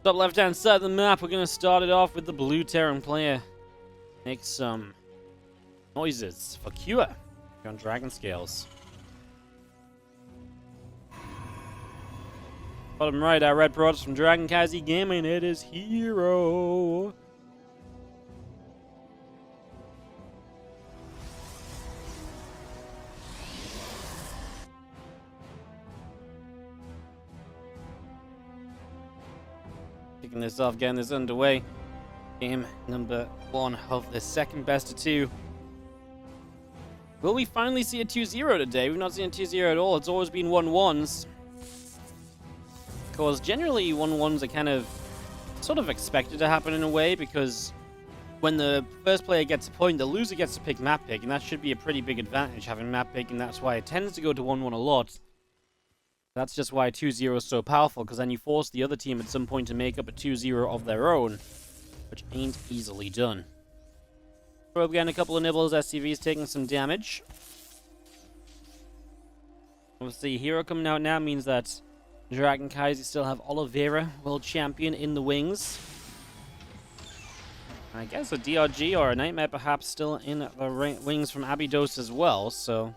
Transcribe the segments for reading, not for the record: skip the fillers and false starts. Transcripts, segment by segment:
Top left-hand side of the map, we're going to start it off with the blue Terran player. Make some noises for Cure on Dragon Scales. Bottom right, our red products from Dragon Kazi Gaming. It is herO. Kicking this off, getting this underway. Game number 1 of the second best of 2. Will we finally see a 2-0 today? We've not seen a 2-0 at all. It's always been 1-1s. Because generally 1-1s are kind of sort of expected to happen in a way, because when the first player gets a point, the loser gets to pick map pick, and that should be a pretty big advantage having map pick, and that's why it tends to go to 1-1 a lot. That's just why 2-0 is so powerful, because then you force the other team at some point to make up a 2-0 of their own, which ain't easily done. Probe getting a couple of nibbles, SCV's taking some damage. Obviously, herO coming out now means that Dragon Kazi still have Oliveira, world champion, in the wings. I guess a DRG or a Nightmare perhaps still in the wings from Abydos as well, so...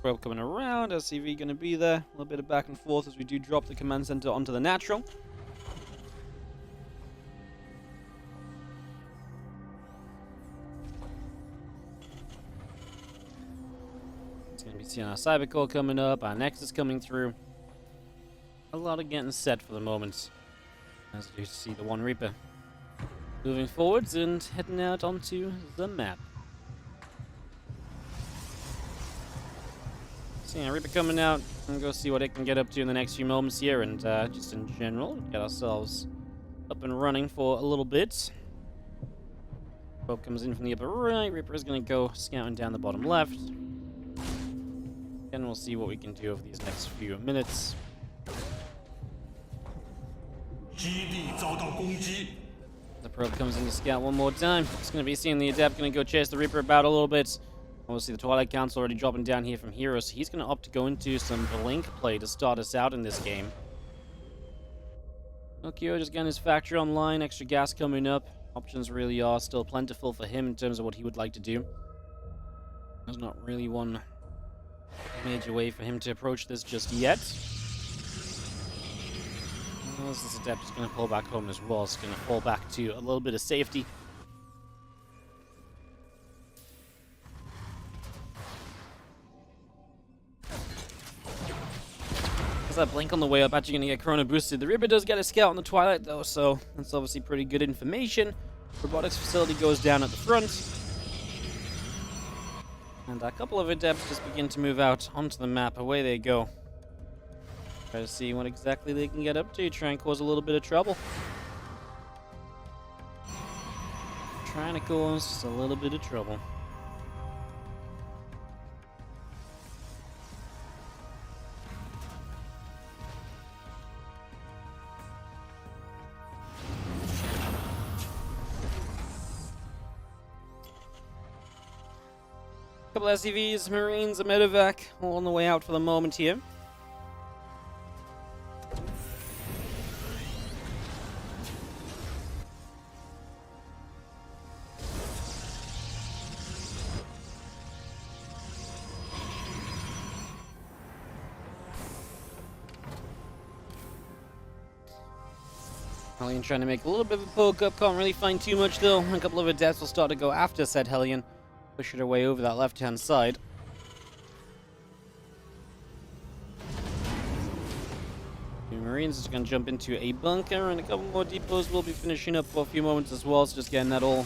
Probe coming around, SCV going to be there. A little bit of back and forth as we do drop the command center onto the natural. It's going to be seeing our Cybercore coming up, our Nexus coming through. A lot of getting set for the moment, as you see the One Reaper moving forwards and heading out onto the map. Seeing Reaper coming out, and go see what it can get up to in the next few moments here, and just in general, get ourselves up and running for a little bit. Probe comes in from the upper right, Reaper is going to go scouting down the bottom left. And we'll see what we can do over these next few minutes. The probe comes in to scout one more time. It's going to be seeing the Adept, going to go chase the Reaper about a little bit. Obviously, the Twilight Council already dropping down here from herO, so he's going to opt to go into some Blink play to start us out in this game. Okio just getting his factory online, extra gas coming up. Options really are still plentiful for him in terms of what he would like to do. There's not really one major way for him to approach this just yet. This Adept is going to pull back home as well. It's going to fall back to a little bit of safety. That blink on the way up, actually going to get Corona boosted. The Reaper does get a scout on the Twilight though, so that's obviously pretty good information. Robotics facility goes down at the front. And a couple of Adepts just begin to move out onto the map. Away they go. Try to see what exactly they can get up to. Try and cause a little bit of trouble. Trying to cause just a little bit of trouble. Couple SCVs, Marines, a medevac, all on the way out for the moment here. Hellion trying to make a little bit of a poke up, can't really find too much though. A couple of Adepts will start to go after said Hellion. Push it away over that left-hand side. The Marines is going to jump into a bunker, and a couple more depots will be finishing up for a few moments as well. So just getting that all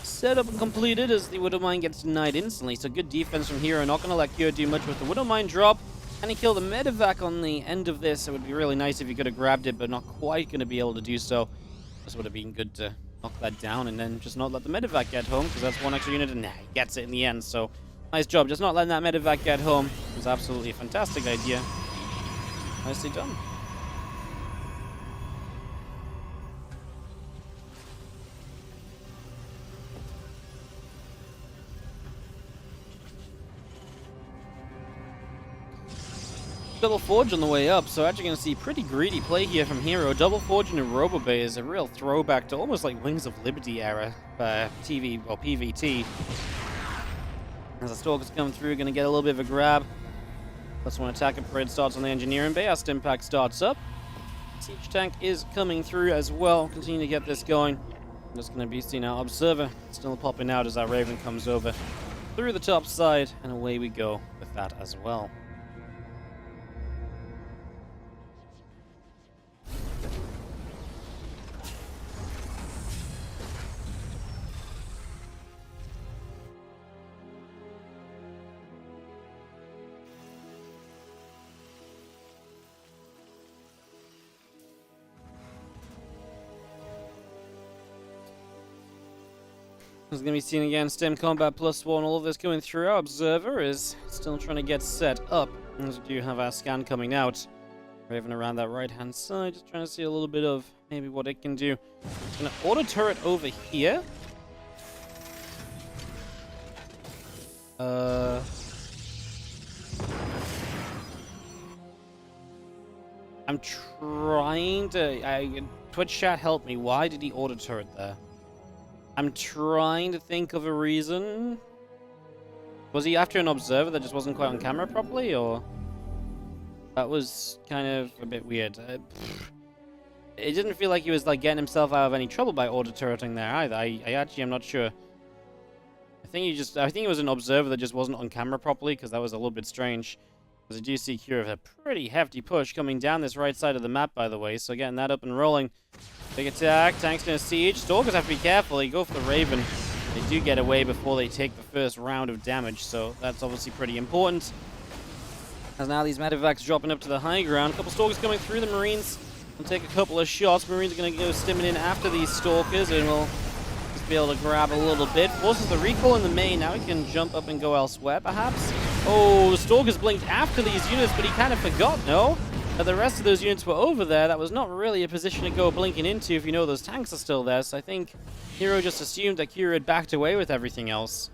set up and completed as the Widowmine gets denied instantly. So good defense from herO. Not going to let Cure do much with the Widowmine drop. And he killed the medevac on the end of this. It would be really nice if he could have grabbed it, but not quite going to be able to do so. This would have been good to knock that down and then just not let the medevac get home, because that's one extra unit, and nah, he gets it in the end. So nice job, just not letting that medevac get home. It was absolutely a fantastic idea. Nicely done. Double Forge on the way up, so actually going to see pretty greedy play here from herO. Double Forge into RoboBay is a real throwback to almost like Wings of Liberty era TV or PvT. As the Stalkers come through, going to get a little bit of a grab. Plus one attack and parade starts on the Engineering Bay. Our Stimpack starts up. Siege Tank is coming through as well. Continue to get this going. I'm just going to be seeing our Observer still popping out as our Raven comes over through the top side, and away we go with that as well. As going to be seen again, Stem Combat +1, all of this going through. Our Observer is still trying to get set up, as we do have our scan coming out. Raven around that right-hand side, just trying to see a little bit of maybe what it can do. It's going to auto turret over here. I'm trying to... Twitch chat, help me. Why did he auto turret there? I'm trying to think of a reason. Was he after an Observer that just wasn't quite on camera properly, or? That was kind of a bit weird. It didn't feel like he was like getting himself out of any trouble by auto-turreting there either. I actually am not sure. I think it was an Observer that just wasn't on camera properly, because that was a little bit strange. Because I do see Cure with a pretty hefty push coming down this right side of the map, by the way, so getting that up and rolling. Big attack, Tank's gonna siege. Stalkers have to be careful, they go for the Raven. They do get away before they take the first round of damage, so that's obviously pretty important. As now these medevacs dropping up to the high ground. A couple Stalkers coming through, the Marines will take a couple of shots. Marines are gonna go stimming in after these Stalkers, and will just be able to grab a little bit. Forces the recall in the main, now he can jump up and go elsewhere, perhaps? Oh, the Stalkers blinked after these units, but he kind of forgot, no? The rest of those units were over there. That was not really a position to go blinking into if you know those tanks are still there. So I think herO just assumed that Kira had backed away with everything else,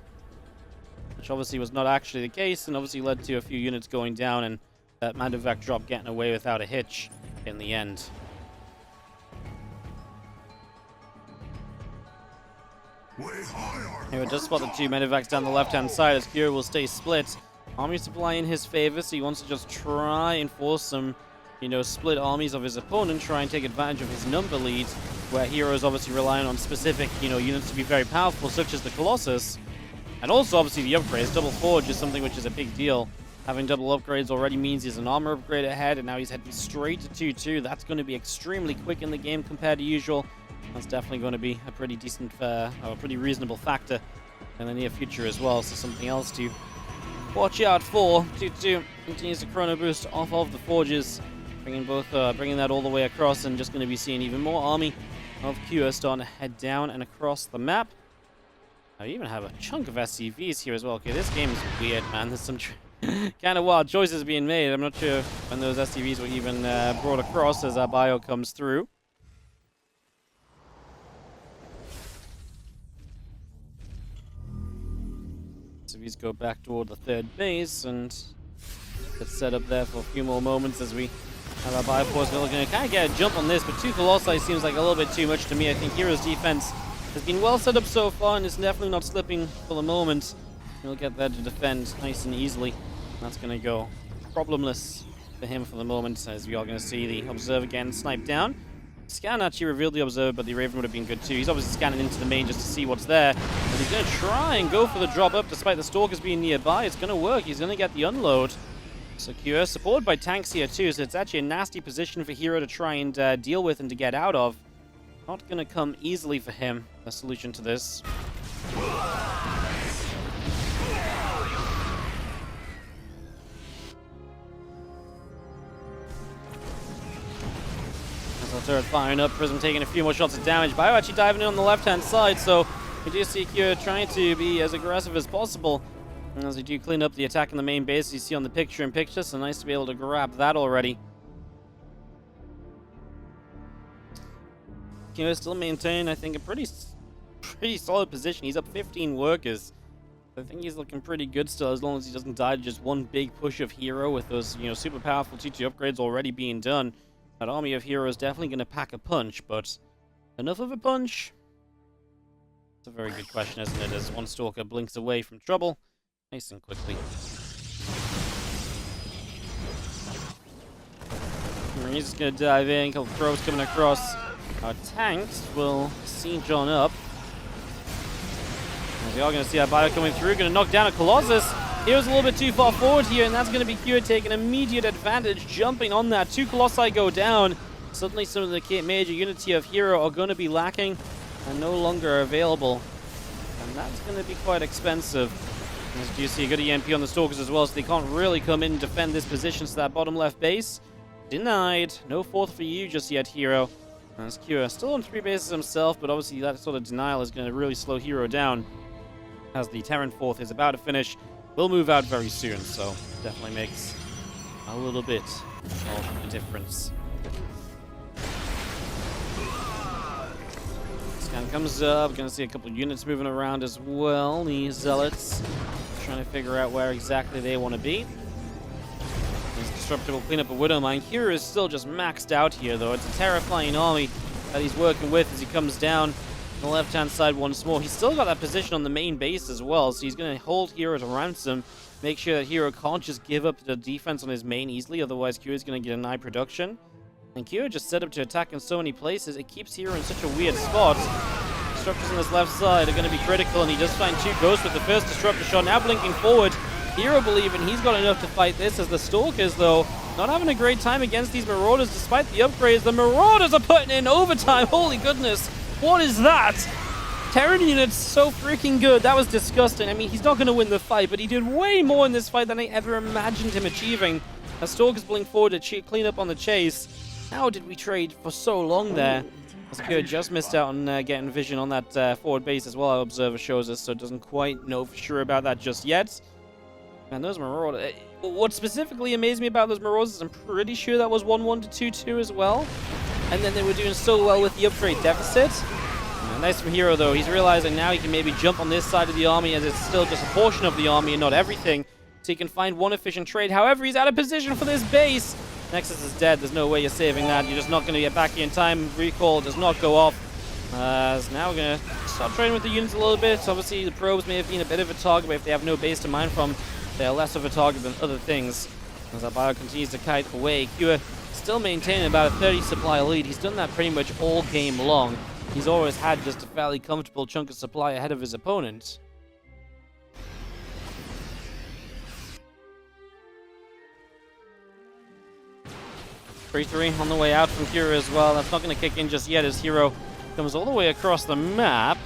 which obviously was not actually the case, and obviously led to a few units going down and that medevac drop getting away without a hitch in the end. Here, just spot the two medevacs down the left-hand side as Kira will stay split. Army supply in his favor, so he wants to just try and force some, split armies of his opponent, try and take advantage of his number lead, where herO is obviously relying on specific, units to be very powerful, such as the Colossus. And also, obviously, the upgrades. Double Forge is something which is a big deal. Having double upgrades already means he's an armor upgrade ahead, and now he's heading straight to 2-2. That's going to be extremely quick in the game compared to usual. That's definitely going to be a pretty decent, or a pretty reasonable factor in the near future as well, so something else to watch out for. 2-2 continues to chrono boost off of the Forges, bringing that all the way across, and just going to be seeing even more army of Q starting to head down and across the map. I even have a chunk of SCVs here as well. Okay, this game is weird, man. There's some kind of wild choices being made. I'm not sure when those SCVs were even brought across as our bio comes through. SCVs go back toward the third base and get set up there for a few more moments as we have our bio force. We're looking to kind of get a jump on this, but 2 Colossi seems like a little bit too much to me. I think herO's defense has been well set up so far and is definitely not slipping for the moment. He'll get there to defend nice and easily. That's going to go problemless for him for the moment, as we are going to see the Observer again sniped down. Scan actually revealed the Observer, but the Raven would have been good too. He's obviously scanning into the main just to see what's there. And he's going to try and go for the drop up despite the Stalkers being nearby. It's going to work. He's going to get the unload. Secure, supported by tanks here too, so it's actually a nasty position for herO to try and deal with and to get out of. Not going to come easily for him, a solution to this. Turret firing up, Prism taking a few more shots of damage. Bio actually diving in on the left-hand side, so we do see Kyo trying to be as aggressive as possible. And as we do clean up the attack in the main base, you see on the picture-in-picture, so nice to be able to grab that already. Kyo still maintain, I think, a pretty solid position. He's up 15 workers. I think he's looking pretty good still, as long as he doesn't die to just one big push of herO with those, super powerful T2 upgrades already being done. That army of herO is definitely going to pack a punch, but enough of a punch? It's a very good question, isn't it? As one Stalker blinks away from trouble, nice and quickly. He's just going to dive in, a couple probes coming across. Our tanks will siege on up. As we are going to see our bio coming through, going to knock down a Colossus. He was a little bit too far forward here, and that's going to be Q taking immediate advantage, jumping on that. 2 Colossi go down. Suddenly some of the major unity of herO are going to be lacking and no longer available. And that's going to be quite expensive. As you see, a good EMP on the Stalkers as well, so they can't really come in and defend this position. So that bottom left base, denied. No fourth for you just yet, herO. As Q still on 3 bases himself, but obviously that sort of denial is going to really slow herO down. As the Terran fourth is about to finish, will move out very soon, so definitely makes a little bit of a difference. Scan comes up, gonna see a couple units moving around as well. The Zealots trying to figure out where exactly they want to be. This Disruptor will clean up a Widow Mine. Here is still just maxed out here, though. It's a terrifying army that he's working with as he comes down on the left-hand side once more. He's still got that position on the main base as well, so he's going to hold herO to ransom, make sure that herO can't just give up the defense on his main easily, otherwise Q is going to get deny production. And Q just set up to attack in so many places, it keeps herO in such a weird spot. Disruptors on this left side are going to be critical, and he does find 2 ghosts with the first Disruptor shot, now blinking forward. herO believing he's got enough to fight this, as the Stalkers, though, not having a great time against these Marauders despite the upgrades. The Marauders are putting in overtime, holy goodness! What is that? Terran unit's so freaking good. That was disgusting. I mean, he's not going to win the fight, but he did way more in this fight than I ever imagined him achieving. As Stalkers blink forward to clean up on the chase. How did we trade for so long there? As Kurt just missed out on getting vision on that forward base as well, our observer shows us, so doesn't quite know for sure about that just yet. And those Marauders... What specifically amazed me about those Marauders is I'm pretty sure that was 1-1 to 2-2 as well. And then they were doing so well with the upgrade deficit. Nice from herO, though. He's realizing now he can maybe jump on this side of the army, as it's still just a portion of the army and not everything. So he can find one efficient trade. However, he's out of position for this base. Nexus is dead. There's no way you're saving that. You're just not going to get back in time. Recall does not go off. So now we're going to start trading with the units a little bit. Obviously, the probes may have been a bit of a target, but if they have no base to mine from, they are less of a target than other things. As our bio continues to kite away, Q still maintaining about a 30 supply lead. He's done that pretty much all game long. He's always had just a fairly comfortable chunk of supply ahead of his opponent. (3-3) on the way out from Kira as well. That's not going to kick in just yet as herO comes all the way across the map.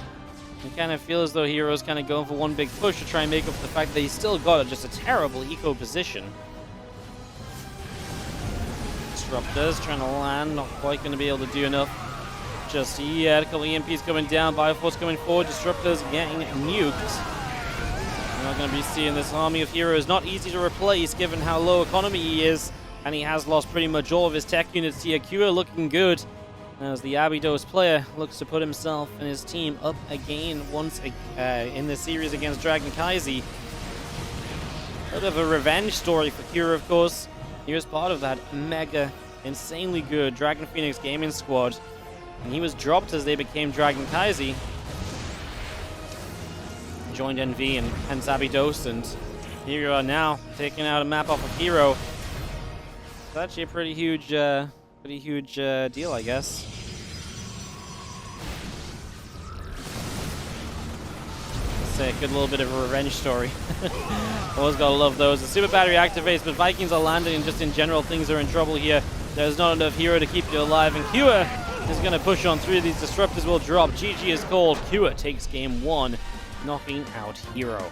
You kind of feel as though herO's kind of going for one big push to try and make up for the fact that he's still got just a terrible eco position. Disruptors trying to land, not quite going to be able to do enough just yet. A couple EMPs coming down, Bioforce coming forward, Disruptors getting nuked. We're not going to be seeing this army of heroes. Not easy to replace given how low economy he is, and he has lost pretty much all of his tech units here. Kua looking good as the Abydos player looks to put himself and his team up again once in this series against Dragon Kaiser. A bit of a revenge story for Kura, of course. He was part of that mega, insanely good Dragon Phoenix gaming squad, and he was dropped as they became Dragon Kaiser. Joined NV and hence Abydos, and here you are now, taking out a map off of herO. It's actually a pretty huge deal, I guess. Let's say a good little bit of a revenge story. Always gotta love those. The super battery activates, but Vikings are landing, and just in general, things are in trouble here. There's not enough herO to keep you alive, and Kua is gonna push on through. These disruptors will drop. GG is called. Kua takes game one, knocking out herO.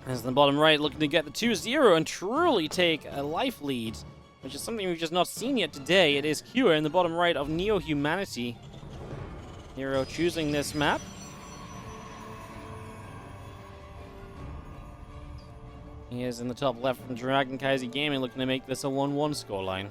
As in the bottom right, looking to get the 2-0 and truly take a life lead, which is something we've just not seen yet today. It is Kua in the bottom right of Neo Humanity. herO choosing this map. He is in the top left from Dragon Kaiser Gaming, looking to make this a 1-1 scoreline.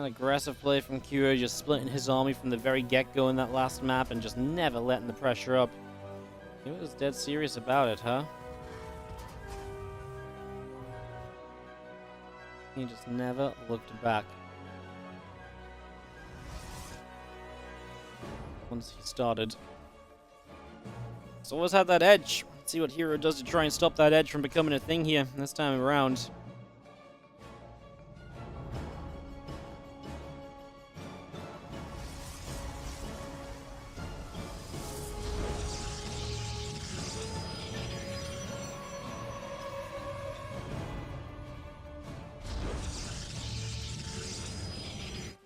An aggressive play from herO, just splitting his army from the very get-go in that last map and just never letting the pressure up. He was dead serious about it, huh? He just never looked back. Once he started. He's always had that edge. Let's see what herO does to try and stop that edge from becoming a thing here this time around.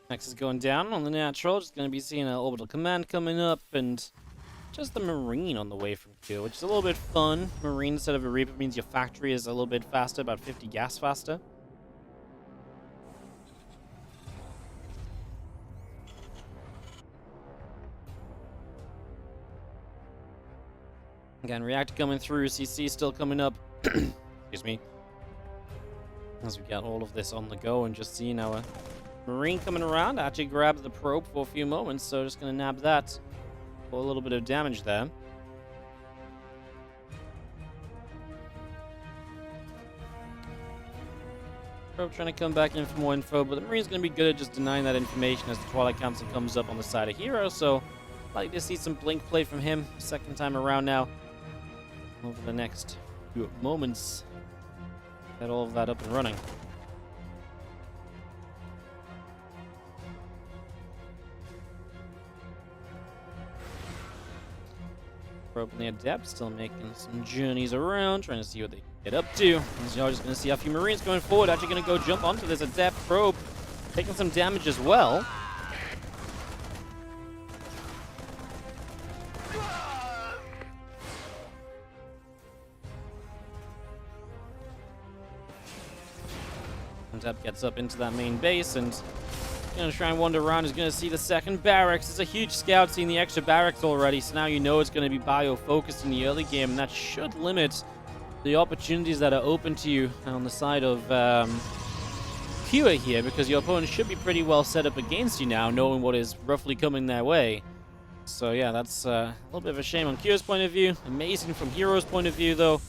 Next is going down on the natural. Just going to be seeing an orbital command coming up, and just the Marine on the way from Q, which is a little bit fun. Marine instead of a Reaper means your factory is a little bit faster, about 50 gas faster. Again, reactor coming through, CC still coming up. Excuse me. As we get all of this on the go and just seeing our Marine coming around, actually grabs the probe for a few moments, so just going to nab that for a little bit of damage there. Probe trying to come back in for more info, but the Marine's going to be good at just denying that information as the Twilight Council comes up on the side of herO, so I'd like to see some blink play from him second time around now. Over the next few moments, get all of that up and running. Probe near depth, still making some journeys around, trying to see what they get up to. As you're just going to see a few Marines going forward, actually going to go jump onto this adept probe, taking some damage as well. Adept gets up into that main base and gonna try and wander around. He's gonna see the second barracks. It's a huge scout seeing the extra barracks already, so now you know it's gonna be bio-focused in the early game, and that should limit the opportunities that are open to you on the side of herO here, because your opponent should be pretty well set up against you now, knowing what is roughly coming their way. So yeah, that's a little bit of a shame on herO's point of view. Amazing from herO's point of view, though.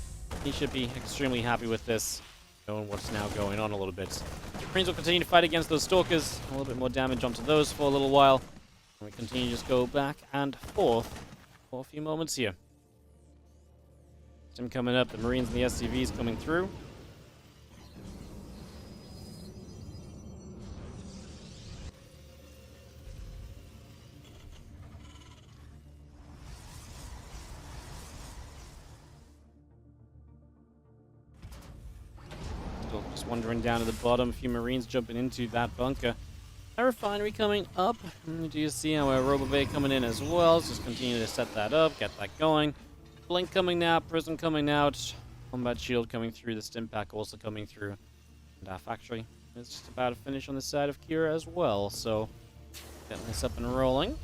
He should be extremely happy with this, knowing what's now going on a little bit. Marines will continue to fight against those Stalkers. A little bit more damage onto those for a little while. And we continue to just go back and forth for a few moments here. Stim coming up, the Marines and the SCVs coming through. Just wandering down to the bottom, a few Marines jumping into that bunker. A refinery coming up. And do you see our Robo Bay coming in as well? Just continue to set that up, get that going. Blink coming out, Prism coming out, Combat Shield coming through, the Stim Pack also coming through. And our factory is just about to finish on the side of herO as well. So, getting this up and rolling.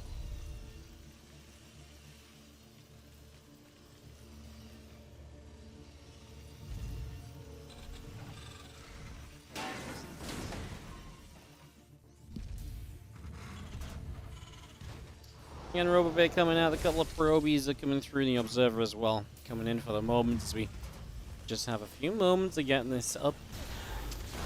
Again, Robo Bay coming out, a couple of probies are coming through, the Observer as well, coming in for the moment as we just have a few moments of getting this up.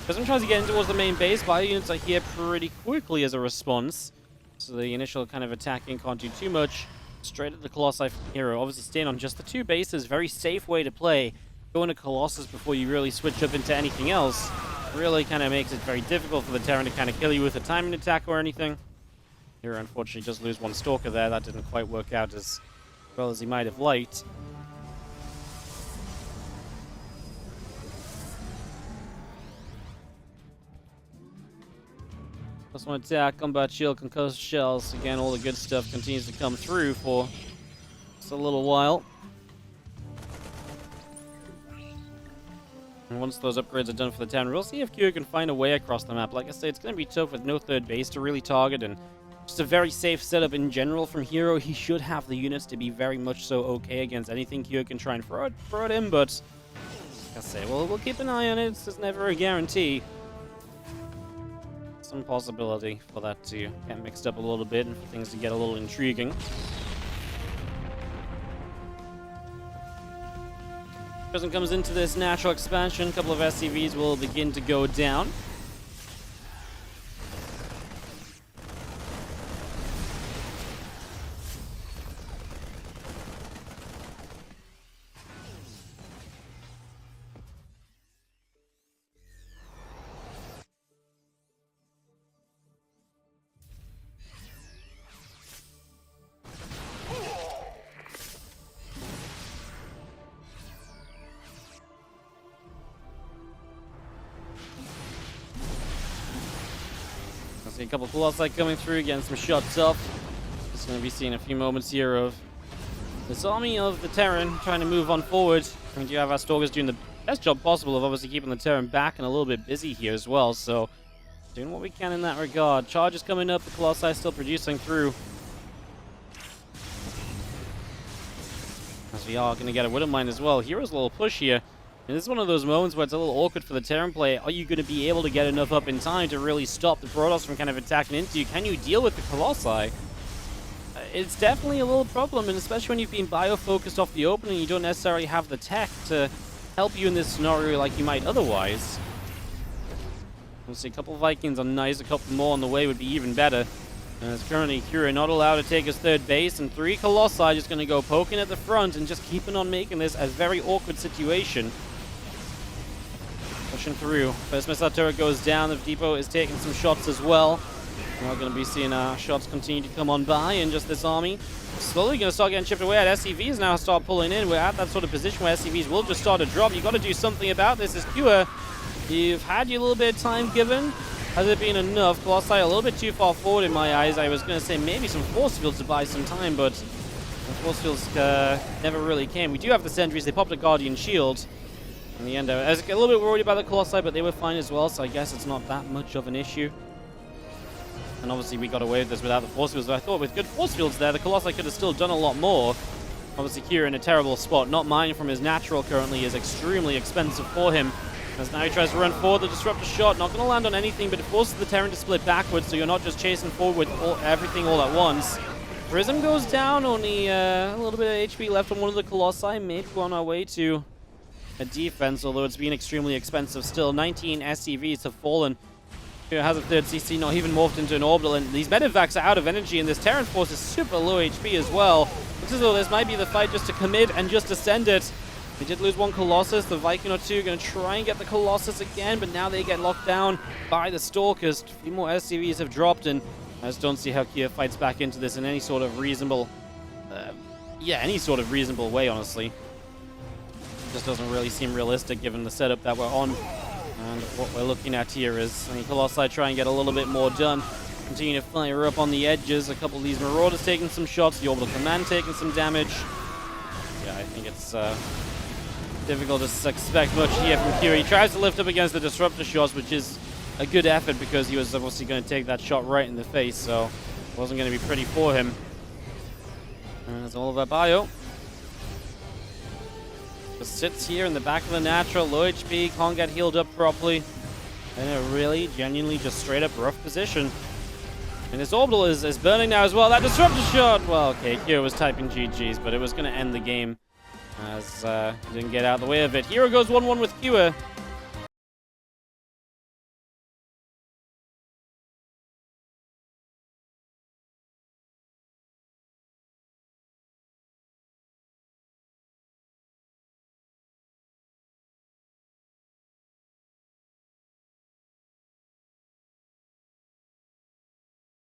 Prism tries to get in towards the main base, bio units are here pretty quickly as a response, so the initial kind of attacking can't do too much. Straight at the Colossi from herO, obviously staying on just the two bases, very safe way to play. Go into Colossus before you really switch up into anything else. Really kind of makes it very difficult for the Terran to kind of kill you with a timing attack or anything. herO unfortunately does lose one Stalker there. That didn't quite work out as well as he might have liked. Plus one attack, Combat Shield, Concussive Shells. Again, all the good stuff continues to come through for just a little while. And once those upgrades are done for the town, we'll see if herO can find a way across the map. Like I say, it's going to be tough with no third base to really target, and just a very safe setup in general from herO. He should have the units to be very much so okay against anything herO can try and throw it in, but like I say, we'll keep an eye on it. There's never a guarantee. some possibility for that to get mixed up a little bit and for things to get a little intriguing. Prism comes into this natural expansion. A couple of SCVs will begin to go down. See a couple of Colossi coming through, getting some shots up. Just going to be seeing a few moments here of this army of the Terran trying to move on forward. We do have our Stalkers doing the best job possible of obviously keeping the Terran back and a little bit busy here as well. So doing what we can in that regard. Charges coming up, the Colossi still producing through. As we are going to get a Widow Mine as well. hero's a little push here. And this is one of those moments where it's a little awkward for the Terran player. Are you going to be able to get enough up in time to really stop the Protoss from kind of attacking into you? Can you deal with the Colossi? It's definitely a little problem, and especially when you've been bio-focused off the open and you don't necessarily have the tech to help you in this scenario like you might otherwise. We'll see a couple of Vikings are nice, a couple more on the way would be even better. And it's currently herO not allowed to take his third base, and 3 Colossi just going to go poking at the front and just keeping on making this a very awkward situation. Pushing through. First missile turret goes down. The depot is taking some shots as well. We're going to be seeing our shots continue to come on by, and just this army slowly going to start getting chipped away at. SCVs now start pulling in. We're at that sort of position where SCVs will just start to drop. You've got to do something about this. As herO, you've had your little bit of time given. Has it been enough? Colossi a little bit too far forward in my eyes. I was going to say maybe some force fields to buy some time, but the force fields never really came. We do have the sentries. They popped a Guardian Shield. In the end, I was a little bit worried about the Colossi, but they were fine as well, so I guess it's not that much of an issue. And obviously we got away with this without the force fields, but I thought with good force fields there, the Colossi could have still done a lot more. Obviously herO in a terrible spot. Not mine from his natural currently is extremely expensive for him. As now he tries to run forward, the disruptor shot, not going to land on anything, but it forces the Terran to split backwards, so you're not just chasing forward with everything all at once. Prism goes down, only a little bit of HP left on one of the Colossi. Maybe we're on our way to a defense, although it's been extremely expensive still. 19 SCVs have fallen. herO has a third CC, not even morphed into an orbital, and these medevacs are out of energy, and this Terran force is super low HP as well. Looks as though this might be the fight just to commit and just to send it. We did lose one Colossus. The Viking or two are going to try and get the Colossus again, but now they get locked down by the Stalkers. A few more SCVs have dropped, and I just don't see how herO fights back into this in any sort of reasonable, any sort of reasonable way, honestly. It just doesn't really seem realistic given the setup that we're on. And what we're looking at here is, Colossi try and get a little bit more done. Continue to fire up on the edges. A couple of these Marauders taking some shots. The Orbital Command taking some damage. Yeah, I think it's difficult to expect much here from herO. He tries to lift up against the Disruptor shots, which is a good effort because he was obviously going to take that shot right in the face, so it wasn't going to be pretty for him. And there's all of our bio. Just sits here in the back of the natural, low HP, can't get healed up properly. In a really, genuinely, just straight up rough position. And his orbital is burning now as well. That Disruptor shot! Well, okay, herO was typing GG's, but it was going to end the game as he didn't get out of the way of it. herO goes 1-1 with herO.